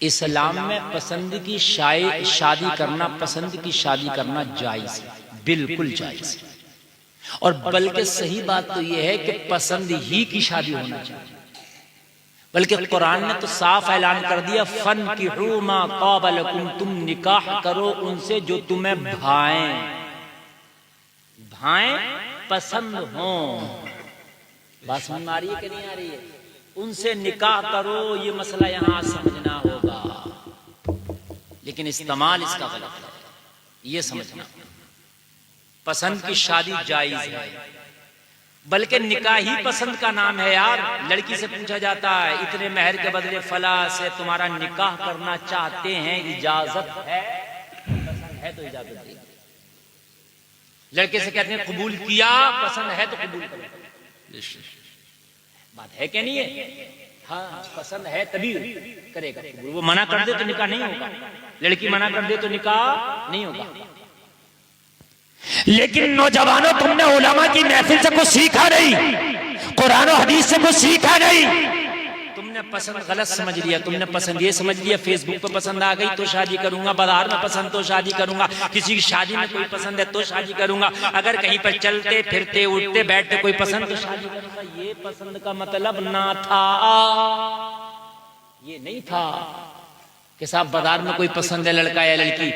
इस्लाम में पसंद की शादी करना, पसंद की शादी करना जायज है, बिल्कुल जायज है। और बल्कि सही बात तो यह है कि पसंद ही की शादी होना चाहिए। बल्कि कुरान ने तो साफ ऐलान कर दिया, फन की मा क़ाबलकुम, तुम निकाह करो उनसे जो तुम्हें भाएं पसंद हो। बात समझ में आ रही है कि नहीं आ रही है? उनसे निकाह करो, ये मसला यहां समझना होगा, लेकिन इस्तेमाल इसका गलत है, ये समझना। पसंद की शादी जायज है, बल्कि निकाह ही पसंद का नाम है यार। लड़की से पूछा जाता है, इतने महर के बदले फला से तुम्हारा निकाह करना चाहते हैं, इजाजत है? पसंद है तो इजाजत दे। लड़के से कहते हैं कबूल किया, पसंद है तो कबूल करो। बात है क्या नहीं है? हाँ, पसंद है तभी करेगा। वो मना कर दे तो निकाह नहीं होगा, लड़की मना कर दे तो निकाह नहीं होगा। लेकिन नौजवानों, तुमने उलमा की महफिल से कुछ सीखा नहीं, कुरान और हदीस से कुछ सीखा नहीं। तुमने पसंद गलत समझ लिया। तुमने पसंद ये समझ लिया, फेसबुक पे पसंद आ गई तो शादी करूंगा, बाजार में पसंद तो शादी करूंगा, किसी की शादी में कोई पसंद है तो शादी करूंगा, अगर कहीं पर चलते फिरते उठते बैठते कोई पसंद तो शादी करूंगा। ये पसंद का मतलब ना था, ये नहीं था कि साहब बाजार में कोई पसंद है लड़का या लड़की,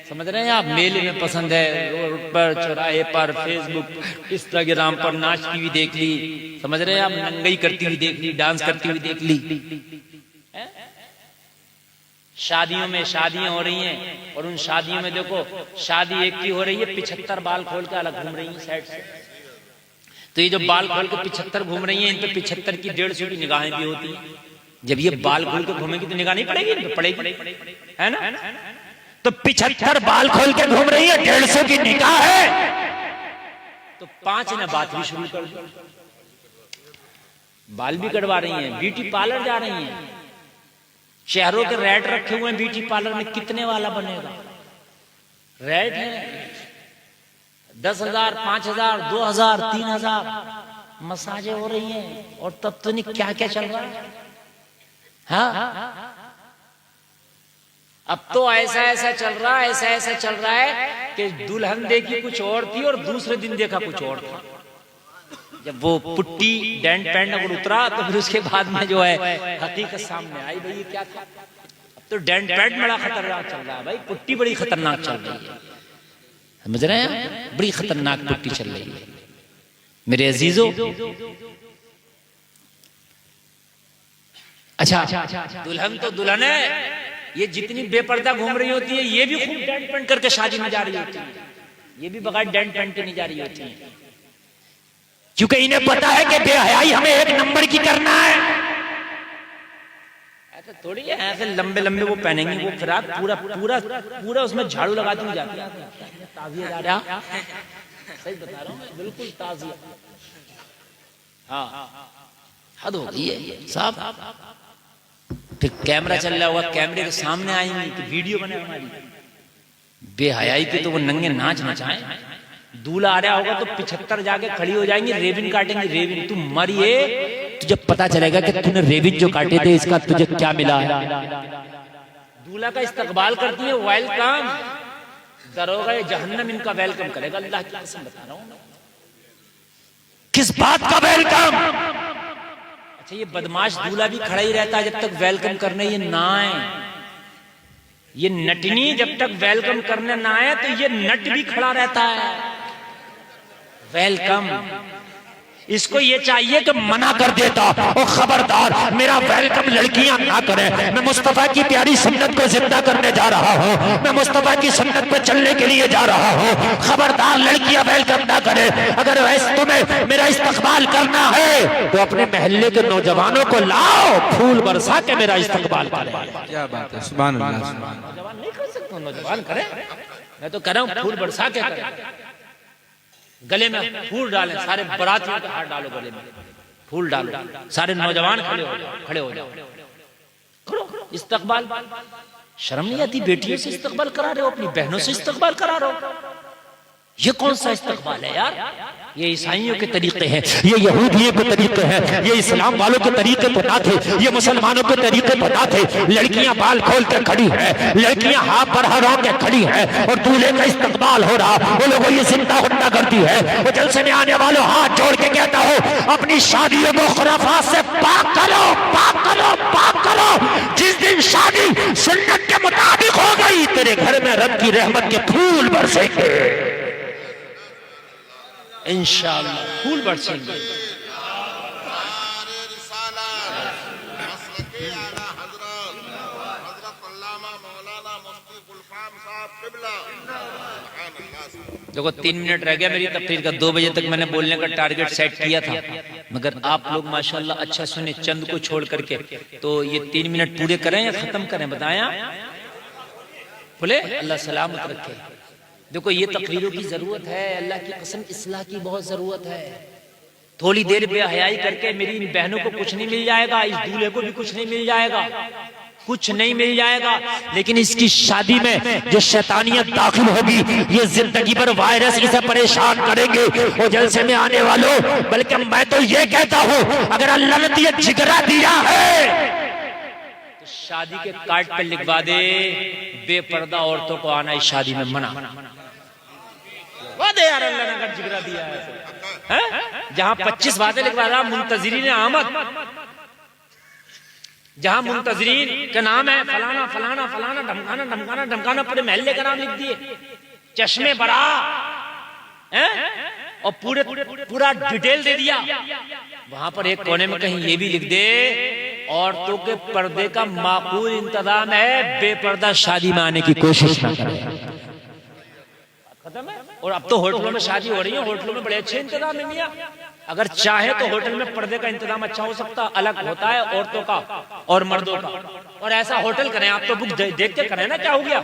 समझ रहे हैं आप, मेले में पसंद है, रोड पर चौराहे पर फेसबुक इंस्टाग्राम पर नाचती हुई देख ली, समझ रहे हैं आप, नंगई करती हुई देख ली, डांस करती हुई देख ली। शादियों में शादियां हो रही हैं और उन शादियों में देखो, शादी एक की हो रही है, 75 बाल खोल के अलग घूम रही है साइड से। तो ये जो बाल खोल के 75 घूम रही हैं, इन पे 75 की 150 की निगाहें भी होती हैं। जब ये बाल खोल के घूमेगी तो निगाह नहीं पड़ेगी? इन पे पड़ेगी, है ना? तो 75 बाल खोल के घूम रही है, 150 की निकाह है, तो 5 ने बात भी शुरू कर दी, बाल भी कटवा रही हैं, ब्यूटी पार्लर जा रही हैं। शहरों के रेट रखे हुए हैं ब्यूटी पार्लर में, कितने वाला बनेगा? रेट है 10,000, 5,000, 2,000, 3,000 मसाजें हो रही हैं, और तब तो नहीं क्या क्या चल रहा है। हाँ, अब तो ऐसा ऐसा चल रहा है, ऐसा ऐसा चल रहा है कि दुल्हन देखी कुछ और थी और दूसरे दिन देखा कुछ और था। जब वो पुट्टी डेंट पैंट अगर उतरा तो फिर उसके बाद में जो है हकीकत सामने आई, भाई ये क्या था। अब तो डेंट पैंट बड़ा खतरनाक चल रहा है भाई, पुट्टी बड़ी खतरनाक चल रही है, समझ रहे हैं? बड़ी खतरनाक पुट्टी चल रही है मेरे अजीजों। अच्छा, दुल्हन तो दुल्हन है, ये जितनी बेपर्दा घूम रही होती है, ये भी खूब डेंट पेंट करके शादी में जा रही होती है, ये भी बगैर डेंट पेंट के नहीं जा रही होती है, क्योंकि इन्हें पता है कि बेहयाई हमें 1 नंबर की करना है। ऐसा थोड़ी है, ऐसे लंबे लंबे वो पहनेंगी, वो फिराक पूरा पूरा पूरा उसमें झाड़ू लगाती हुई जाती है। ताजिया जा रहा, सही बता रहा हूँ मैं, बिल्कुल ताजिया। हाँ, हद हो गई है साहब। फिर कैमरा चल रहा होगा, कैमरे के सामने आएंगी तो वीडियो बने हमारी बेहयाई की, तो वो नंगे नाच नचाएं। दूल्हा आ रहा होगा तो 75 जाके खड़ी हो जाएंगी, रेबिन काटेंगे, रेबिन। तू मरिए, तुझे पता चलेगा कि तूने रेबिन जो काटे थे इसका तुझे क्या मिला है। दूल्हा का इस्तकबाल करती है, वेलकम। दरोगा जहन्नम इनका वेलकम करेगा, अल्लाह की कसम बता रहा हूँ। किस बात का वेलकम? अच्छा, ये बदमाश दूल्हा भी खड़ा ही रहता है जब तक वेलकम करने ये ना आए। ये नटनी जब तक वेलकम करने ना आए तो ये नट भी खड़ा रहता है, वेलकम। इसको ये चाहिए कि मना कर देता, और खबरदार मेरा वेलकम लड़कियां ना करें। मैं मुस्तफा की प्यारी सुन्नत को जिंदा करने जा रहा हूँ, मैं मुस्तफा की सुन्नत पे चलने के लिए जा रहा हूँ। खबरदार लड़कियां वेलकम ना करें। अगर वैसे तुम्हें मेरा इस्तकबाल करना है तो अपने मोहल्ले के नौजवानों को लाओ, फूल बरसा के मेरा इस्तकबाल करें। क्या बात है, सुभान अल्लाह। नौजवान नहीं कर सकते, नौजवान करें। मैं तो कह रहा हूँ फूल बरसा के करें, गले में फूल डालें, सारे बारातियों के हाथ डालो, गले में फूल डालो, सारे नौजवान खड़े हो जाओ, करो ये कौन सा इस्तकबाल है यार? ये ईसाइयों के तरीके हैं, ये यहूदियों के तरीके हैं, ये इस्लाम वालों के तरीके तो ना थे, ये मुसलमानों के तरीके तो ना थे। लड़कियां बाल खोल के खड़ी है, लड़कियां हाथ पर हरा के खड़ी है और दूल्हे का इस्तकबाल हो रहा, वो लोगों ये जिंदा हुट्टा करती है। वो जलसे में आने वालों हाथ जोड़ के कहता हो अपनी शादियों को खुराफात से पाक करो, पाक करो, पाक करो। जिस दिन शादी सुन्नत के मुताबिक हो गई, तेरे घर में रब की रहमत के फूल बरसेंगे इंशाअल्लाह, फूल बरसेंगे। देखो 3 मिनट रह गया मेरी तकरीर का, 2 बजे तक मैंने बोलने का टारगेट सेट किया था, मगर आप लोग माशाल्लाह अच्छा सुने, चंद को छोड़ करके। तो ये 3 मिनट पूरे करें या खत्म करें, बताया? बोले अल्लाह सलामत रखे। देखो ये तकरीरों की जरूरत है, अल्लाह की कसम इस्लाह की बहुत जरूरत है। थोड़ी देर बेहयाई करके मेरी इन बहनों को कुछ नहीं मिल जाएगा, इस दूल्हे को भी कुछ नहीं मिल जाएगा, कुछ नहीं मिल जाएगा, लेकिन इसकी शादी में जो शैतानियत दाखिल होगी, ये जिंदगी भर वायरस इसे परेशान करेंगे। वो जलसे में आने वालों, बल्कि मैं तो ये कहता हूँ अगर अल्लाह ने ये जिगरा दिया है तो शादी के कार्ड पे लिखवा दे बेपर्दा औरतों को आना इस शादी में मना। वादे यार अल्लाह ने अगर जिगरा दिया है, जहां 25 बातें लिखवा रहा मुंतजरीन आमद, जहां मुंतजरीन का नाम है फलाना फलाना फलाना, धमकाना धमकाना धमकाना, पूरे महल्ले का नाम लिख दिए, चश्मे बड़ा है और पूरा डिटेल दे दिया। वहां पर एक कोने में कहीं ये भी लिख दे औरतों के पर्दे का माकूल इंतजाम है, बेपर्दा शादी में आने की कोशिश ना करें। खत्म है। और अब तो होटलों में शादी हो रही है, होटलों में बड़े अच्छे इंतजाम है मियां, अगर चाहे तो होटल में पर्दे का इंतजाम अच्छा हो सकता, अलग होता है औरतों का और मर्दों का। और ऐसा होटल करें, आप तो बुक देख के करें ना, क्या हो गया?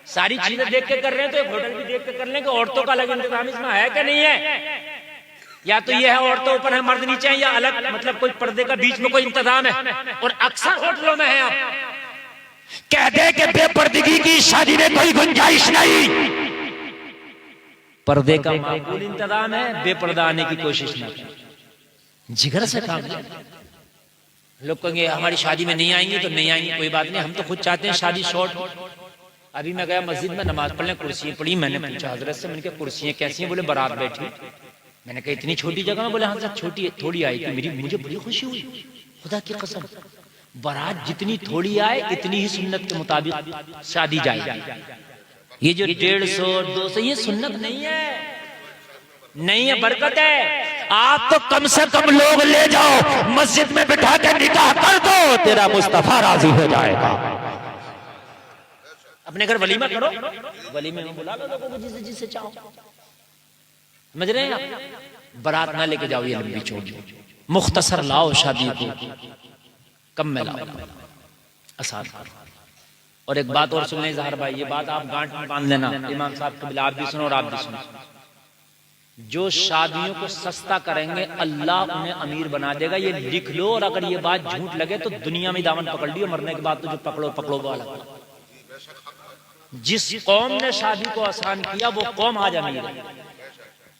सारी चीजें देख के कर रहे हैं तो एक होटल भी देख के कर लें कि औरतों का अलग इंतजाम इसमें है कि नहीं है। या तो ये है औरतों ऊपर है मर्द नीचे है, या अलग मतलब कोई पर्दे का बीच में कोई इंतजाम है। और अक्सर होटलों में है, आप कह दे कि बेपर्दगी की शादी में कोई गुंजाइश नहीं, पर्दे का माकूल इंतजाम है, बेपर्दा आने की कोशिश ना करें। जिगर से काम लें। लोग कहेंगे हमारी शादी में नहीं आएंगे तो नहीं आएंगे, कोई बात नहीं, हम तो खुद चाहते हैं शादी शॉर्ट। अभी मैं गया मस्जिद में नमाज पढ़ने, कुर्सियां पड़ी, मैंने पूछा हजरत से, मैंने कहा कुर्सियां कैसी हैं? बोले बारात बैठी। मैंने कहा इतनी छोटी जगह में? बोले हाँ सर छोटी थोड़ी आई थी। मुझे बड़ी खुशी हुई, खुदा की कसम, बारात जितनी थोड़ी आए इतनी ही सुन्नत के मुताबिक शादी जाएगी। ये जो 150 200 ये सुन्नत नहीं है, नहीं है, बरकत है। आप तो कम से कम लोग ले जाओ, मस्जिद में बिठा के निकाह कर दो, तेरा मुस्तफा राजी हो जाएगा। अपने घर वलीमा करो, वलीमे में बुला लो लोगों को जिसे जिसे चाहो, समझ रहे हैं आप? बारात ना लेके जाओ, ये लंबी चौड़ी, मुख्तसर लाओ शादी को, कम में लाओ, आसान। और एक बात और सुन लें ज़हर भाई, ये बात आप गांठ में बांध लेना, इमाम साहब के बिला आप भी सुनो और आप भी सुनो। जो शादियों को सस्ता करेंगे अल्लाह उन्हें अमीर बना देगा, ये लिख लो। और अगर ये बात झूठ लगे तो दुनिया में दामन पकड़ लियो, मरने के बाद तो जो पकड़ो पकड़ो वाला। जिस कौम ने शादी को आसान किया वो कौम आज अमीर है।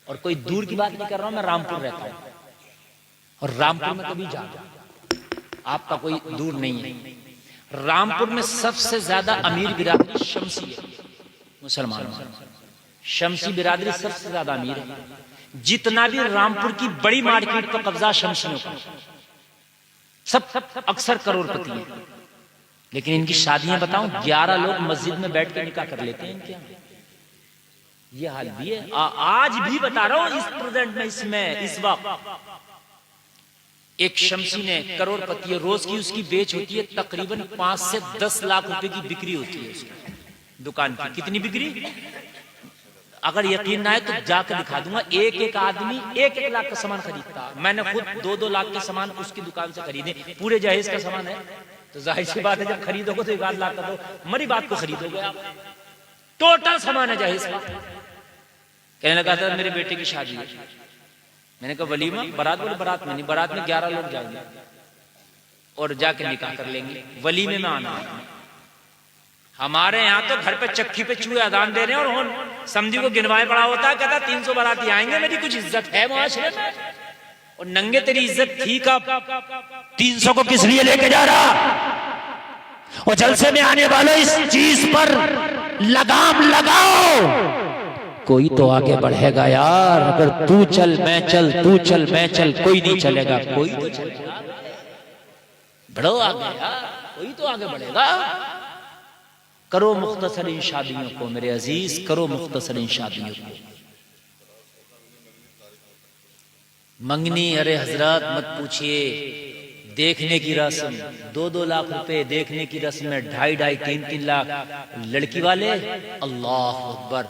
और कोई दूर की बात नहीं कर रहा हूं, मैं रामपुर रहता हूं और रामपुर में कभी जा, आपका कोई दूर नहीं है। रामपुर में सबसे ज्यादा अमीर बिरादरी शमसी है, मुसलमानों में शमसी बिरादरी सबसे ज्यादा अमीर है। जितना भी रामपुर की बड़ी मार्केट पर कब्जा शमसियों का, सब अक्सर करोड़पति है। लेकिन इनकी शादियां बताऊं, 11 लोग मस्जिद में बैठ के निकाह कर लेते हैं इनके। ये हाल भी है, आज भी बता रहा हूं, इस प्रेजेंट में, इसमें इस वक्त एक शमसी ने, करोड़पति है, रोज की उसकी बेच होती है तकरीबन 5 से 10 लाख रुपए की बिक्री होती है उसकी दुकान की। कितनी बिक्री? अगर यकीन ना है तो जाकर दिखा दूंगा। एक एक आदमी 1-1 लाख का सामान खरीदता। मैंने खुद 2-2 लाख के सामान उसकी दुकान से खरीदे, पूरे जहेज का सामान है। तो जाहिर सी बात है जब खरीदोगे तो 1 लाख का तो मरी बात को खरीदोगे आप, टोटल सामान है जहेज का। कहने लगा था मेरे बेटे की शादी है। मैंने कहा वलीमा, बारात? बोले बारात में नहीं, बारात में 11 लोग जाएंगे और जाके निकाह कर लेंगे, वलीमे में आना है। हमारे यहाँ तो घर पे चक्की पे चूहे अदान दे रहे हैं और समझी को गिनवाए पड़ा होता है, कहता 300 बाराती आएंगे, मेरी कुछ इज्जत है मुआशरे में। और नंगे तेरी इज्जत थी कब? 300 को किस लिए लेके जा रहा? और जलसे में आने वालों इस चीज पर लगाम लगाओ, कोई तो आगे बढ़ेगा यार। अगर तू चल मैं चल, तू चल मैं चल, कोई नहीं चलेगा, कोई तो चलेगा। बढ़ो आगे यार, कोई तो आगे बढ़ेगा। करो मुख्तसरीन शादियों को मेरे अजीज, करो मुख्तसरीन शादियों को। मंगनी, अरे हजरत मत पूछिए, देखने की रस्म 2-2 लाख रुपए, देखने की रस्म में 2.5-2.5, 3-3 लाख। लड़की वाले अल्लाह अकबर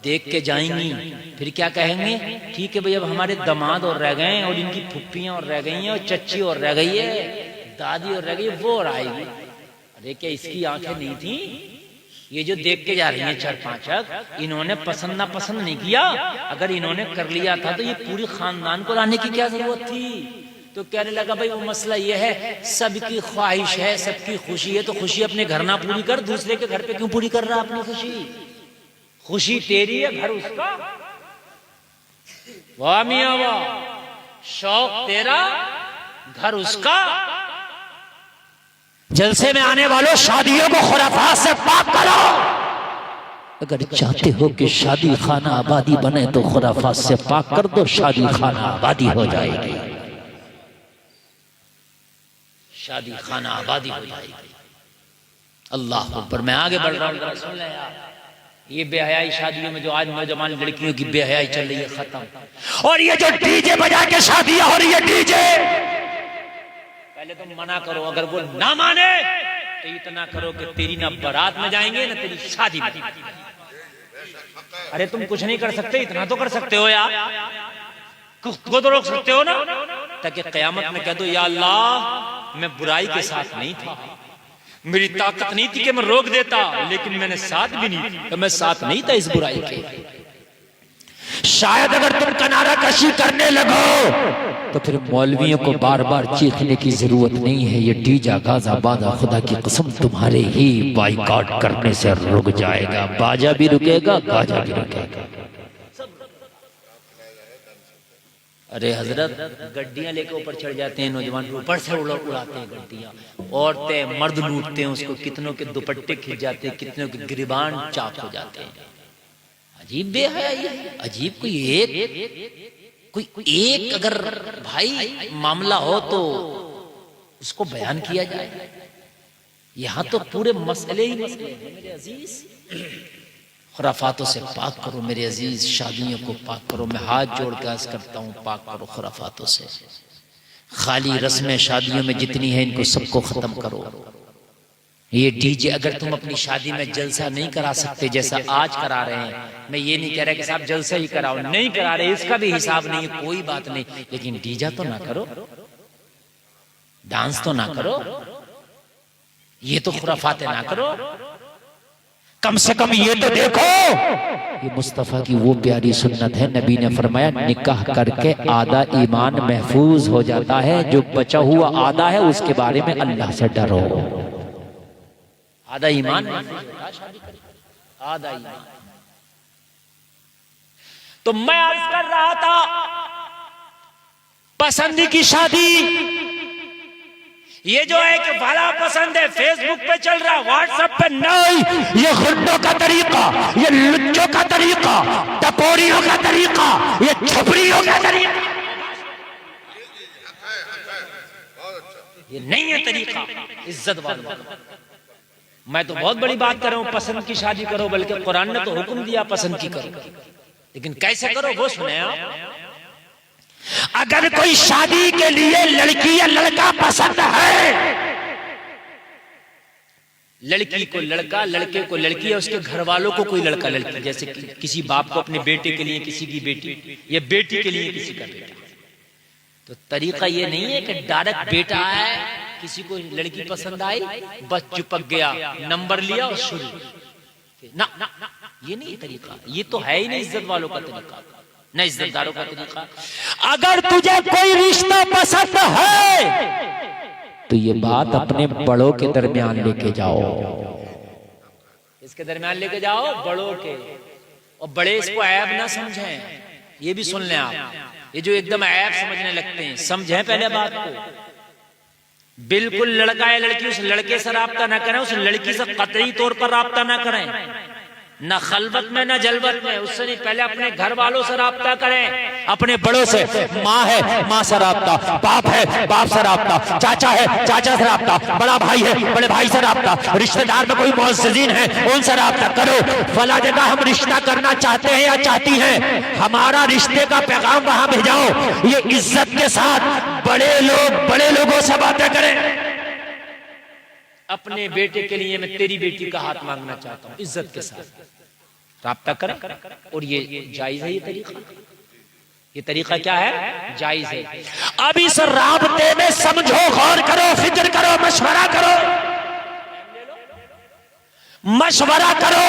देख के जाएंगी, फिर क्या कहेंगे? ठीक है भाई, अब हमारे दामाद और रह गए और इनकी फुप्पियां और रह गई हैं और चच्ची और रह गई है, दादी और रह गई, वो और आएगी। अरे क्या इसकी आंखें नहीं थी? ये जो देख के जा रही हैं 4-5, इन्होंने पसंद ना पसंद नहीं किया। अगर इन्होंने कर लिया था तो ये पूरी खानदान को लाने की क्या जरूरत थी? तो कहने लगा भाई वो मसला ये है, सबकी ख्वाहिश है, सबकी खुशी है, तो खुशी अपने घर ना पूरी कर, दूसरे के घर पे क्यों पूरी कर रहा अपनी खुशी? खुशी तेरी है, घर उसका। वाह मियां वाह, शौक तेरा, घर उसका। जलसे में आने वालों शादियों को खुराफात से पाक करो। अगर चाहते हो कि शादी खाना आबादी बने तो खुराफात से पाक कर दो, शादी खाना आबादी हो जाएगी। शादी खाना आबादी हो जाएगी। अल्लाह अकबर। मैं आगे बढ़ रहा हूँ, सुन ले यार। ये बेहयाई शादियों में जो आज नौजवान लड़कियों की बेहयाई चल रही है, खत्म। और ये जो डीजे बजा के शादियां हो रही है, डीजे, पहले तुम मना करो, अगर वो ना माने तो इतना करो कि तेरी ना बारात में जाएंगे ना तेरी शादी में। अरे तुम कुछ नहीं कर सकते, इतना तो कर सकते हो यार, को तो रोक सकते हो ना, ताकि कयामत में कह दो या अल्लाह मैं बुराई के साथ नहीं था, मेरी ताकत नहीं थी कि मैं रोक देता, लेकिन मैंने साथ भी नहीं थी, तो मैं साथ नहीं था इस बुराई के। शायद अगर तुम किनारा कशी करने लगो तो फिर मौलवियों को बार बार चीखने की जरूरत नहीं है। ये डीजा गाजा बाजा खुदा की कसम तुम्हारे ही बाइकआउट करने से रुक जाएगा। बाजा भी रुकेगा, गाजा भी रुकेगा। अरे हजरत गड्डियां लेके ऊपर चढ़ जाते हैं नौजवान, ऊपर से उड़ाते हैं गड्डियां, औरतें मर्द लूटते हैं उसको, कितनों के दुपट्टे खिंच जाते हैं, कितनों के गिरबान चाक हो जाते हैं। अजीब बेहयाई है, अजीब। कोई एक अगर भाई मामला हो तो उसको बयान किया जाए। यहां तो पूरे मसले ही मसले हैं मेरे अजीज। खुराफातों से पाक करो मेरे अजीज, शादियों को पाक करो। मैं हाथ जोड़ के अर्ज करता हूँ, पाक करो खुराफातों से। खाली रस्में शादियों में जितनी है इनको सबको खत्म करो। ये डीजे, अगर तुम अपनी शादी में जलसा नहीं करा सकते जैसा आज करा रहे हैं, मैं ये नहीं कह रहा कि साहब जलसा ही कराओ, नहीं करा रहे, इसका भी हिसाब नहीं है, कोई बात नहीं, लेकिन डीजा तो ना करो, डांस तो ना करो, ये तो खुराफाते ना करो। कम से कम ये तो देखो, ये मुस्तफा की वो प्यारी सुन्नत है। नबी ने फरमाया निकाह करके आधा ईमान महफूज हो जाता है, जो बचा हुआ आधा है उसके बारे में अल्लाह से डरो। आधा ईमान शादी करें, आधा ईमान। तो मैं अर्ज कर रहा था, पसंदी की शादी, ये जो है कि वाला पसंद है फेसबुक पे चल रहा, व्हाट्सएप पे नहीं, ये गुंडों का तरीका, ये लुच्चों का तरीका, टपोरियों का तरीका, ये छपरियों का तरीका, ये नहीं है तरीका इज्जत वाला। मैं तो बहुत बड़ी बात कर रहा हूं, पसंद की शादी करो, बल्कि कुरान ने तो हुक्म दिया पसंद की करो, लेकिन कैसे करो वो सुने आप। अगर कोई शादी के लिए लड़की या लड़का पसंद है, लड़की को लड़का, लड़के को लड़की, या उसके घर वालों को कोई लड़का लड़की, जैसे किसी बाप को अपने बेटे के लिए किसी की बेटी, या बेटी के लिए किसी का बेटा, तो तरीका ये नहीं है कि डायरेक्ट बेटा है, किसी को लड़की पसंद आई, बस चिपक गया, नंबर लिया और शुरू ना, ये नहीं तरीका, ये तो है ही नहीं इज्जत वालों का तरीका, न इज्जतदारों का तरीका। अगर तुझे कोई रिश्ता पसंद है तो ये बात अपने बड़ों के दरमियान लेके जाओ। इसके दरमियान लेके जाओ बड़ों के, और बड़े इसको ऐब ना समझें। ये भी सुन लें आप, ये जो एकदम ऐब समझने लगते हैं, समझें पहले बात को। बिल्कुल लड़का है लड़की, उस लड़के से राब्ता ना करें, उस लड़की से कतई तौर पर राब्ता ना करें, ना खलवत में ना जलवत में, उससे नहीं, पहले अपने घर वालों से राब्ता करें, अपने बड़ों से। माँ है माँ से राब्ता, बाप है बाप से राब्ता, चाचा है चाचा से राब्ता, बड़ा भाई है बड़े भाई से राब्ता, रिश्तेदार में कोई मुअज़्ज़िज़ीन है उनसे राब्ता करो। फला जगह हम रिश्ता करना चाहते हैं या चाहती हैं, हमारा रिश्ते का पैगाम वहां भेजाओ। ये इज्जत के साथ बड़े लोगों से बातें करें। अपने बेटे के लिए मैं तेरी बेटी का हाथ मांगना चाहता हूं, इज्जत के साथ राब्ता करें। और ये जायज है, ये तरीका क्या है, जायज है। अब इस राब्ते में समझो, गौर करो, फिक्र करो, मशवरा करो।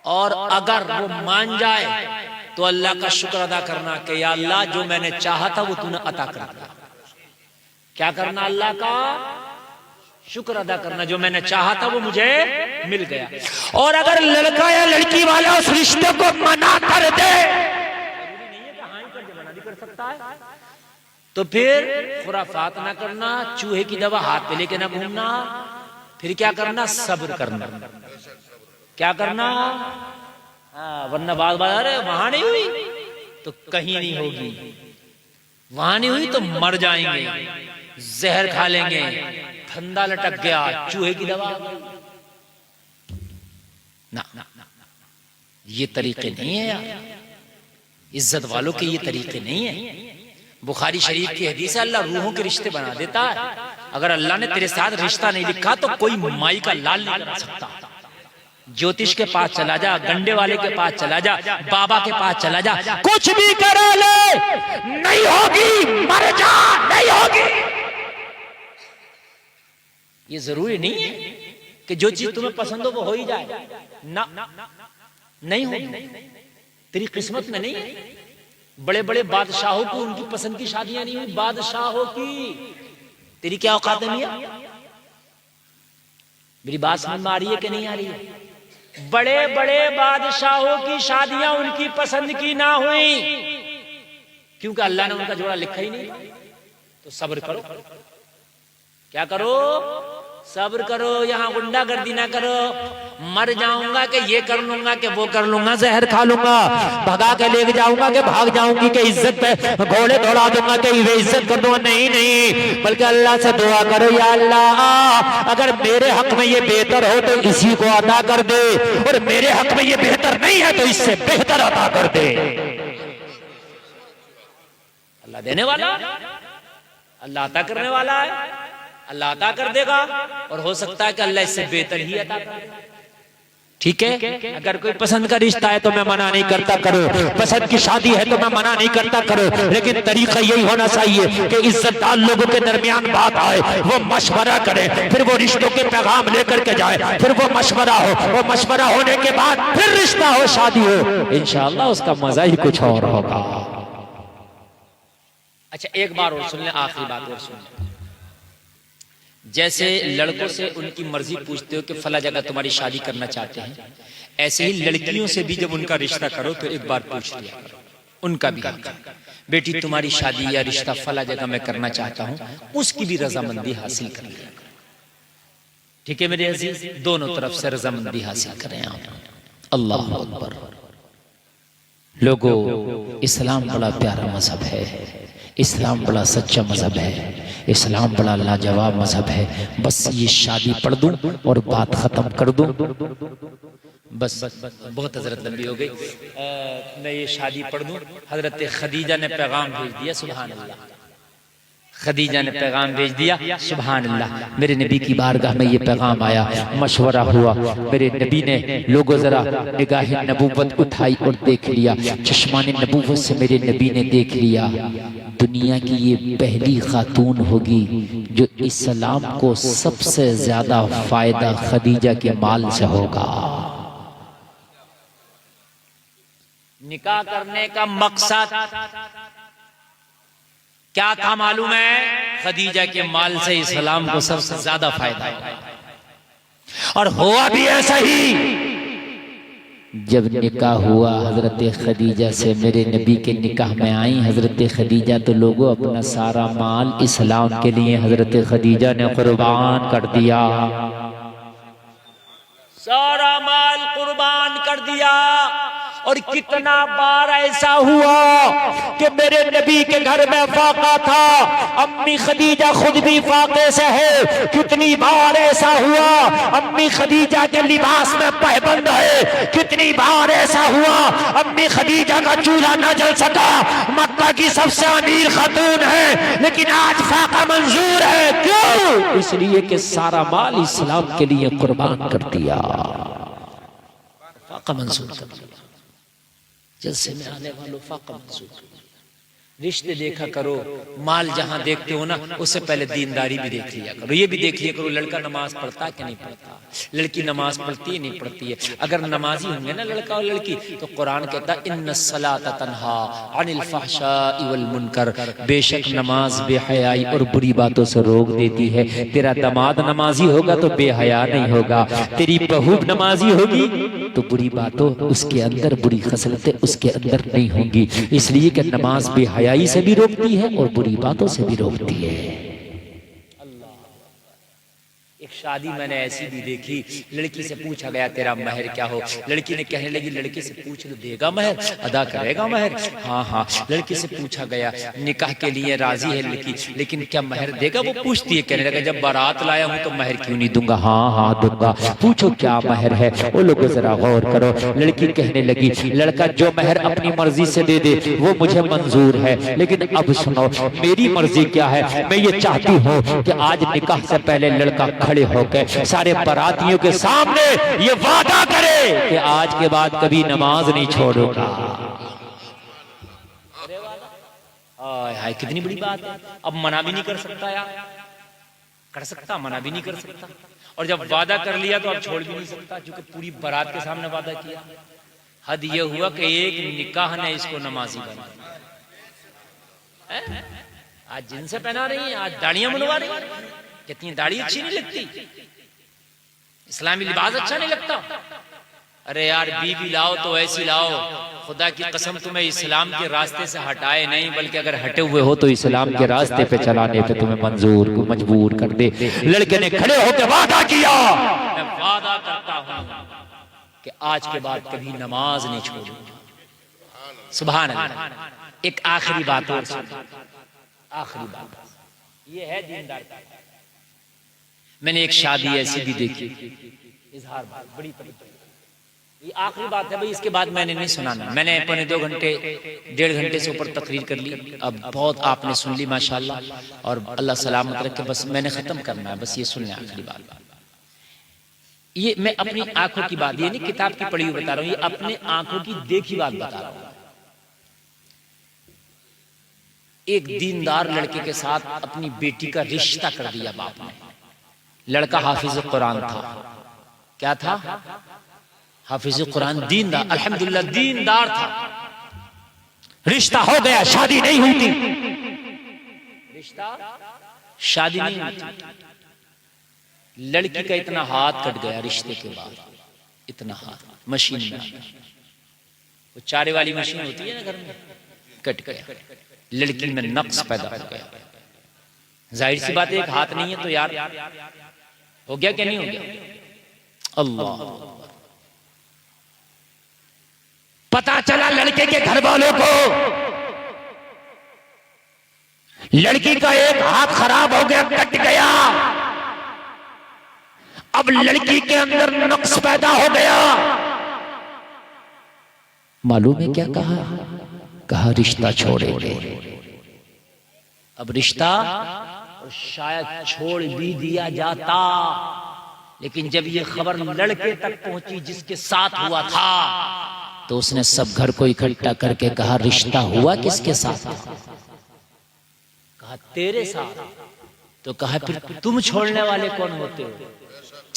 और अगर वो मान जाए तो अल्लाह का शुक्र अदा करना कि या अल्लाह जो मैंने चाहा था वो तूने अता कर दिया। क्या करना, अल्लाह का शुक्र अदा करना, जो मैंने चाहा था वो मुझे मिल गया। और अगर लड़का या लड़की वाला उस रिश्ते को मना कर दे, कर सकता है, तो फिर खुराफात ना करना, चूहे की दवा हाथ पे लेके ना घूमना, फिर क्या करना, सब्र करना। क्या करना, वरना बात अरे वहां नहीं हुई तो कहीं नहीं होगी, वहां नहीं हुई तो मर जाएंगे, जहर खा लेंगे, फंदा लटक गया, चूहे की दवा ना, ये तरीके नहीं है यार, इज्जत वालों के ये तरीके नहीं है। बुखारी शरीफ की हदीस है, अल्लाह रूहों के रिश्ते बना देता है। अगर अल्लाह ने तेरे साथ रिश्ता नहीं लिखा तो कोई माई का लाल नहीं बना सकता। ज्योतिष के पास चला जा, गंडे वाले के पास चला जा, बाबा के पास चला जा, कुछ भी करा ले, नहीं होगी, मर जा, नहीं होगी। ये जरूरी नहीं है कि जो चीज तुम्हें पसंद हो वो हो ही जाए ना, नहीं होगी, तेरी किस्मत में नहीं है। बड़े बड़े बादशाहों को उनकी पसंद की शादियां नहीं हुई, बादशाहों की। तेरी क्या औकात है मियां? मेरी बात समझ में आ रही है कि नहीं आ रही है? बड़े बड़े बादशाहों की शादियां उनकी पसंद की ना हुई, क्योंकि अल्लाह ने उनका जोड़ा लिखा ही नहीं। तो सब्र करो, क्या करो, सब्र करो, यहाँ गुंडागर्दी ना करो। मर जाऊंगा कि ये कर लूंगा कि वो कर लूंगा, जहर खा लूंगा, भगा के ले जाऊंगा कि भाग जाऊंगी, कि इज्जत पे घोड़े दौड़ा दूंगा, कि इज्जत कर दूंगा, नहीं नहीं, बल्कि अल्लाह से दुआ करो, या अल्लाह अगर मेरे हक में ये बेहतर हो तो इसी को अदा कर दे, और मेरे हक में ये बेहतर नहीं है तो इससे बेहतर अदा कर दे। अल्लाह देने वाला, अल्लाह अता करने वाला है, अल्लाह अता कर देगा, और हो सकता है कि अल्लाह इससे बेहतर ही अता कर दे। ठीक है, अगर कोई पसंद का रिश्ता है तो मैं मना नहीं करता, करो। पसंद की शादी है तो मैं मना नहीं करता, करो। लेकिन तरीका यही होना चाहिए कि इज्जतदार लोगों के दरमियान बात आए, वो मशवरा करें, फिर वो रिश्तों के पैगाम लेकर के जाए, फिर वो मशवरा हो, वो मशवरा होने के बाद फिर रिश्ता हो, शादी हो, इंशाअल्लाह उसका मजा ही कुछ और होगा। अच्छा, एक बार और सुन ले, आखिरी बात और सुन ले। जैसे लड़कों से उनकी मर्जी पूछते हो कि फला जगह तुम्हारी शादी करना चाहते हैं, ऐसे ही लड़कियों से भी जब उनका रिश्ता करो तो एक बार पूछ लिया करो उनका भी, बेटी तुम्हारी शादी या रिश्ता फला जगह मैं करना चाहता हूं, उसकी भी रजामंदी हासिल कर लिया। ठीक है मेरे अजीज, दोनों तरफ से रजामंदी हासिल करें आप। अल्लाह अकबर। लोगों, इस्लाम बड़ा प्यारा मजहब है, इस्लाम बड़ा सच्चा मजहब है, इस्लाम बड़ा लाजवाब मजहब है। बस ये शादी पढ़ दूं और बात खत्म कर दूं, बस बहुत हजरत लंबी हो गई। मैं ये शादी पढ़ दूं। हजरत खदीजा ने पैगाम भेज दिया, सुभान अल्लाह। खदीजा ने पैगाम भेज दिया, सुभान अल्लाह। मेरे नबी की बारगाह में ये पैगाम आया, मशवरा हुआ, मेरे नबी ने लोगों जरा निगाह नबूवत उठाई और देख लिया, चश्माने नबूवत से मेरे नबी ने देख लिया, दुनिया की ये पहली खातून होगी जो इस्लाम को सबसे ज्यादा फायदा खदीजा के माल से होगा। निकाह करने का मकसद क्या था मालूम है? खदीजा के माल से इस्लाम को सबसे ज्यादा फायदा है। और हुआ भी ऐसा ही। जब निकाह हुआ हजरत खदीजा से, मेरे नबी के निकाह में आई हजरत खदीजा, तो लोगों अपना सारा माल इस्लाम के लिए हजरत खदीजा ने कुर्बान कर दिया। सारा माल कुर्बान कर दिया। और कितना बार ऐसा हुआ कि मेरे नबी के घर में फाका था, अम्मी खदीजा खुद भी फाके से है। कितनी बार ऐसा हुआ अम्मी खदीजा के लिबास में पायबंद है। कितनी बार ऐसा हुआ अम्मी खदीजा का चूल्हा न जल सका, मक्का की सबसे अमीर खातून है, लेकिन आज फाका मंजूर है। क्यों? इसलिए कि सारा माल इस्लाम के लिए कुर्बान कर दिया, फाका मंजूर कर दिया। जलसे में आने वालों फाका मंजूर कर दिया। रिश्ते देखा करो, माल जहां देखते हो ना, उससे पहले दीनदारी भी देख लिया करो। ये भी देख लिया करो लड़का नमाज पढ़ता है कि नहीं पढ़ता, लड़की नमाज पढ़ती है नहीं पढ़ती है। अगर नमाजी होंगे ना लड़का और लड़की, तो कुरान कहता है इन्नस्सलाता तन्हा अनिल फहशाई वल मुनकर, बेशक नमाज बेहयाई और बुरी बातों से रोक देती है। तेरा दामाद नमाजी होगा तो बेहया नहीं होगा, तेरी बहू नमाजी होगी तो बुरी बातों उसके अंदर, बुरी खसलतें उसके अंदर नहीं होंगी। इसलिए कि नमाज बेहयाई से भी रोकती है और बुरी बातों से भी रोकती है। एक शादी मैंने ऐसी भी देखी, लड़की से पूछा गया तेरा महर क्या हो, लड़की ने कहने लगी लड़के से पूछ लो देगा महर, अदा करेगा महर? हाँ हाँ। लड़की से पूछा गया निकाह के लिए राजी है लड़की, लेकिन क्या महर देगा? वो पूछती है, कहने लगा जब बारात लाया हूँ तो महर क्यों नहीं दूंगा? हाँ हाँ दूंगा। पूछो क्या महर है? वो लोग जरा गौर करो। लड़की कहने लगी लड़का जो महर अपनी मर्जी से दे दे वो मुझे मंजूर है, लेकिन अब सुनो मेरी मर्जी क्या है। मैं ये चाहती हूँ कि आज निकाह से पहले लड़का खड़े होकर सारे बारातियों के सामने ये वादा करे कि आज के बाद कभी नमाज नहीं छोड़ूंगा। हाय कितनी बड़ी बात है। अब मना भी नहीं कर सकता यार, कर सकता मना भी नहीं कर सकता। और जब वादा कर लिया तो अब छोड़ भी नहीं सकता, क्योंकि पूरी बारात के सामने वादा किया। हद ये हुआ कि एक निकाह ने इसको नमाजी बना। आज जिनसे पहना रही है, आज दाढ़ियां बनवा रही है। कितनी दाढ़ी अच्छी नहीं लगती, इस्लामी लिबास अच्छा नहीं लगता। अरे यार बीवी लाओ तो ऐसी लाओ, खुदा की कसम तुम्हें इस्लाम के रास्ते से हटाए नहीं, बल्कि अगर हटे हुए हो तो इस्लाम के रास्ते पे चलाने पे तुम्हें मजबूर कर दे। लड़के ने खड़े होकर वादा किया, मैं वादा करता हूं कि आज के बाद कभी नमाज नहीं छोड़ूंगा। सुभान अल्लाह। एक आखिरी बात और सुन, आखिरी बात ये है दीनदार। मैंने एक शादी ऐसी भी देखी, इजहार बात बड़ी पवित्र। ये आखिरी बात है भाई, इसके बाद मैंने नहीं सुनाना। मैंने पौने 2 घंटे 1.5 घंटे से ऊपर तकरीर कर ली। अब बहुत आपने सुन ली माशाल्लाह, और अल्लाह सलामत रखे। बस मैंने खत्म करना है, बस ये सुनना है आखिरी बात। ये मैं अपनी आंखों की बात, ये नहीं किताब की पढ़ी हुई बता रहा हूं, ये अपने आंखों की देखी बात बता रहा हूं। एक दीनदार लड़के के साथ अपनी बेटी का रिश्ता कर दिया बाप ने। लड़का हाफिज कुरान था। क्या था? हाफिज कुरान, दीनदार, अल्हम्दुलिल्लाह दीनदार था। रिश्ता हो गया, शादी नहीं हुई थी। रिश्ता शादी नहीं हुई थी। लड़की का इतना हाथ कट गया रिश्ते के बाद, इतना हाथ मशीन में, वो चारे वाली मशीन होती है ना घर में, कट गया। लड़की में नक्स पैदा हो गया। जाहिर सी बात है एक हाथ नहीं है तो यार हो गया क्या नहीं हो गया? अल्लाह। पता चला लड़के के घर वालों को लड़की का एक हाथ खराब हो गया, कट गया। अब लड़की के अंदर नक्स पैदा हो गया। मालूम है क्या कहा? कहा रिश्ता छोड़ेंगे। अब रिश्ता शायद छोड़ भी दिया जाता, लेकिन जब ये खबर लड़के तक पहुंची जिसके साथ हुआ था, तो उसने सब घर को इकट्ठा करके कहा रिश्ता हुआ किसके साथ? कहा तेरे साथ। तो कहा फिर तुम छोड़ने वाले कौन होते हो?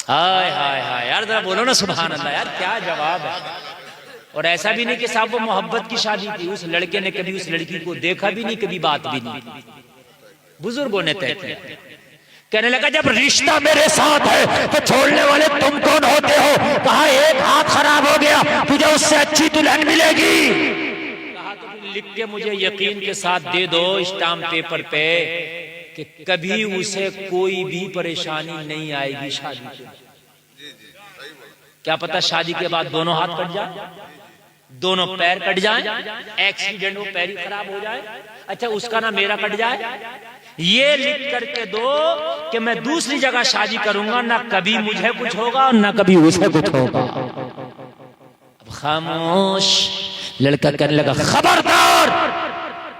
हाय हाय हाय यार, जरा बोलो ना सुभान अल्लाह। यार क्या जवाब है। और ऐसा भी नहीं कि साहब वो मोहब्बत की शादी थी, उस लड़के ने कभी उस लड़की को देखा भी नहीं, कभी बात भी नहीं, बुजुर्गों ने तय किया। कहने लगा जब रिश्ता मेरे साथ है तो छोड़ने वाले तुम कौन होते हो? कहा एक हाथ खराब हो गया, तुझे उससे अच्छी दुल्हन मिलेगी। कहा तो फिर लिख के मुझे यकीन के साथ दे दो स्टाम्प पेपर पे कि कभी उसे कोई भी परेशानी नहीं आएगी शादी के। क्या पता शादी के बाद दोनों हाथ कट जाए, दोनों पैर कट जाए, एक्सीडेंट हो पैर ही खराब हो जाए, अच्छा उसका ना मेरा कट जाए। ये लिख करके दो कि मैं दूसरी जगह शादी करूंगा, ना कभी मुझे कुछ होगा और ना कभी उसे कुछ होगा। अब खामोश। लड़का कहने लगा खबरदार,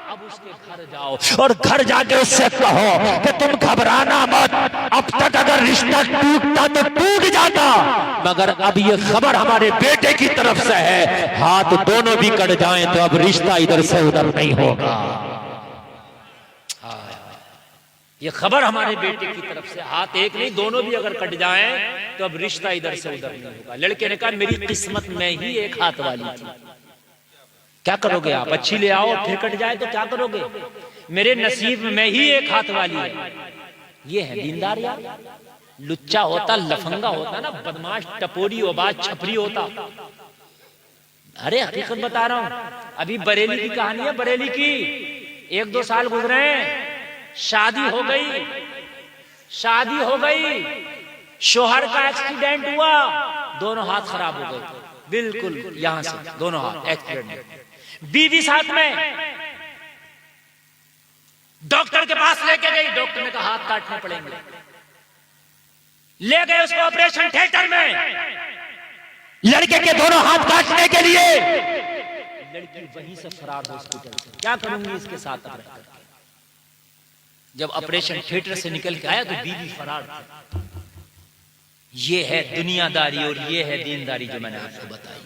अब उसके घर जाओ और घर जाके उससे कहो कि तुम घबराना मत, अब तक अगर रिश्ता टूटता तो टूट जाता, मगर अब ये खबर हमारे बेटे की तरफ से है, हाथ दोनों भी कट जाएं तो अब रिश्ता इधर से उधर नहीं होगा। ये खबर हमारे बेटे की तरफ से, हाथ एक नहीं दोनों भी अगर कट जाएं तो अब रिश्ता इधर से उधर नहीं होगा। लड़के ने कहा मेरी किस्मत में ही एक हाथ वाली थी, क्या करोगे आप? अच्छी ले आओ फिर कट जाए तो क्या करोगे? मेरे नसीब में ही एक हाथ वाली है। ये है दीनदार यार। लुच्चा होता, लफंगा होता ना, बदमाश, टपोरी, ओबाज, छपरी होता। अरे हकीकत बता रहा हूं, अभी बरेली की कहानी है, बरेली की। 1-2 साल गुजरे, शादी हो गई, शादी हो गई, शोहर का एक्सीडेंट हुआ, दोनों हाथ खराब हो गए, बिल्कुल यहां से दोनों हाथ एक्सीडेंट। बीवी साथ में, डॉक्टर के पास लेके गई, डॉक्टर ने कहा हाथ काटने पड़ेंगे। ले गए उसको ऑपरेशन थिएटर में, लड़के के दोनों हाथ काटने के लिए। लड़की वहीं से फरार हॉस्पिटल से। क्या करूंगी इसके साथ अब रहकर? जब ऑपरेशन थिएटर से निकल के आया तो बीवी फरार थी। ये है दुनियादारी और ये है दीनदारी जो मैंने आपको बताई।